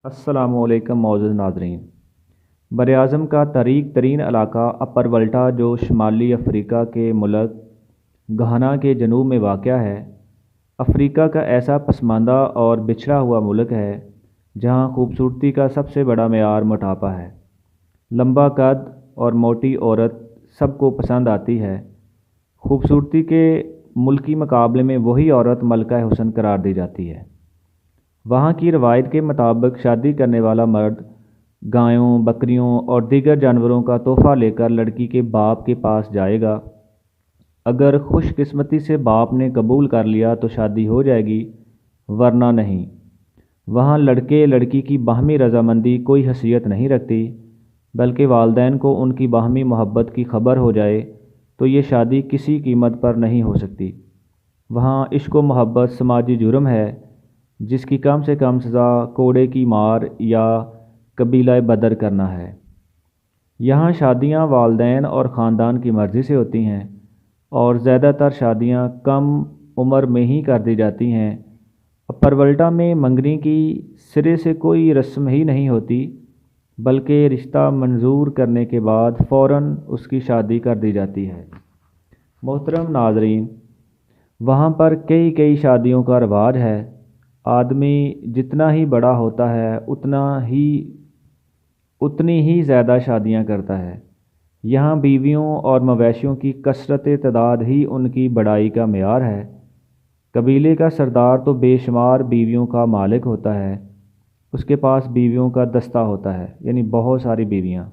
السلام علیکم معزز ناظرین۔ براعظم کا طریق ترین علاقہ اپر ولٹا جو شمالی افریقہ کے ملک گھانا کے جنوب میں واقع ہے، افریقہ کا ایسا پسماندہ اور بچھڑا ہوا ملک ہے جہاں خوبصورتی کا سب سے بڑا معیار موٹاپا ہے۔ لمبا قد اور موٹی عورت سب کو پسند آتی ہے۔ خوبصورتی کے ملکی مقابلے میں وہی عورت ملکہ حسن قرار دی جاتی ہے۔ وہاں کی روایت کے مطابق شادی کرنے والا مرد گایوں، بکریوں اور دیگر جانوروں کا تحفہ لے کر لڑکی کے باپ کے پاس جائے گا۔ اگر خوش قسمتی سے باپ نے قبول کر لیا تو شادی ہو جائے گی، ورنہ نہیں۔ وہاں لڑکے لڑکی کی باہمی رضامندی کوئی حیثیت نہیں رکھتی، بلکہ والدین کو ان کی باہمی محبت کی خبر ہو جائے تو یہ شادی کسی قیمت پر نہیں ہو سکتی۔ وہاں عشق و محبت سماجی جرم ہے جس کی کم سے کم سزا کوڑے کی مار یا قبیلہ بدر کرنا ہے۔ یہاں شادیاں والدین اور خاندان کی مرضی سے ہوتی ہیں اور زیادہ تر شادیاں کم عمر میں ہی کر دی جاتی ہیں۔ اپر ولٹا میں منگنی کی سرے سے کوئی رسم ہی نہیں ہوتی، بلکہ رشتہ منظور کرنے کے بعد فوراً اس کی شادی کر دی جاتی ہے۔ محترم ناظرین، وہاں پر کئی شادیوں کا رواج ہے۔ آدمی جتنا ہی بڑا ہوتا ہے اتنی ہی زیادہ شادیاں کرتا ہے۔ یہاں بیویوں اور مویشیوں کی کثرت تعداد ہی ان کی بڑائی کا معیار ہے۔ قبیلے کا سردار تو بے شمار بیویوں کا مالک ہوتا ہے، اس کے پاس بیویوں کا دستہ ہوتا ہے، یعنی بہت ساری بیویاں۔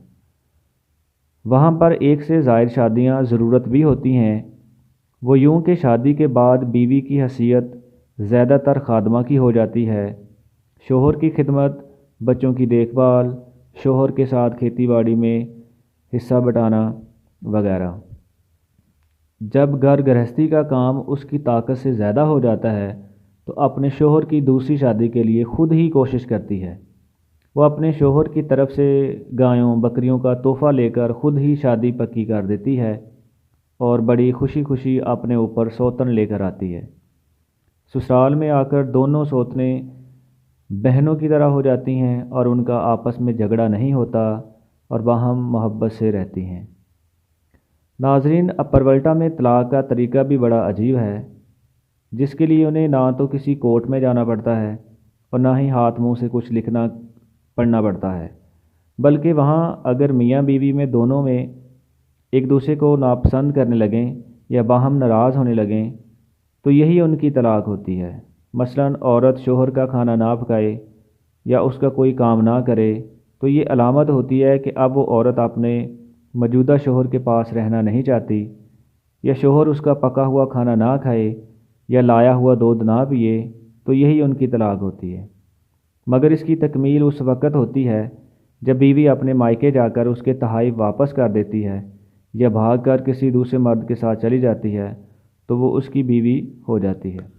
وہاں پر ایک سے زائد شادیاں ضرورت بھی ہوتی ہیں، وہ یوں کہ شادی کے بعد بیوی کی حیثیت زیادہ تر خادمہ کی ہو جاتی ہے۔ شوہر کی خدمت، بچوں کی دیکھ بھال، شوہر کے ساتھ کھیتی باڑی میں حصہ بٹانا وغیرہ۔ جب گھر گرہستی کا کام اس کی طاقت سے زیادہ ہو جاتا ہے تو اپنے شوہر کی دوسری شادی کے لیے خود ہی کوشش کرتی ہے۔ وہ اپنے شوہر کی طرف سے گایوں بکریوں کا تحفہ لے کر خود ہی شادی پکی کر دیتی ہے اور بڑی خوشی اپنے اوپر سوتن لے کر آتی ہے۔ سسرال میں آ کر دونوں سوتنیں بہنوں کی طرح ہو جاتی ہیں اور ان کا آپس میں جھگڑا نہیں ہوتا اور باہم محبت سے رہتی ہیں۔ ناظرین، اپر ولٹا میں طلاق کا طریقہ بھی بڑا عجیب ہے، جس کے لیے انہیں نہ تو کسی کورٹ میں جانا پڑتا ہے اور نہ ہی ہاتھ منہ سے کچھ لکھنا پڑھنا پڑتا ہے، بلکہ وہاں اگر میاں بیوی میں دونوں میں ایک دوسرے کو ناپسند کرنے لگیں یا باہم ناراض ہونے لگیں تو یہی ان کی طلاق ہوتی ہے۔ مثلاً عورت شوہر کا کھانا نہ پکائے یا اس کا کوئی کام نہ کرے تو یہ علامت ہوتی ہے کہ اب وہ عورت اپنے موجودہ شوہر کے پاس رہنا نہیں چاہتی، یا شوہر اس کا پکا ہوا کھانا نہ کھائے یا لایا ہوا دودھ نہ پیے تو یہی ان کی طلاق ہوتی ہے۔ مگر اس کی تکمیل اس وقت ہوتی ہے جب بیوی اپنے مائکے جا کر اس کے تحائف واپس کر دیتی ہے یا بھاگ کر کسی دوسرے مرد کے ساتھ چلی جاتی ہے تو وہ اس کی بیوی ہو جاتی ہے۔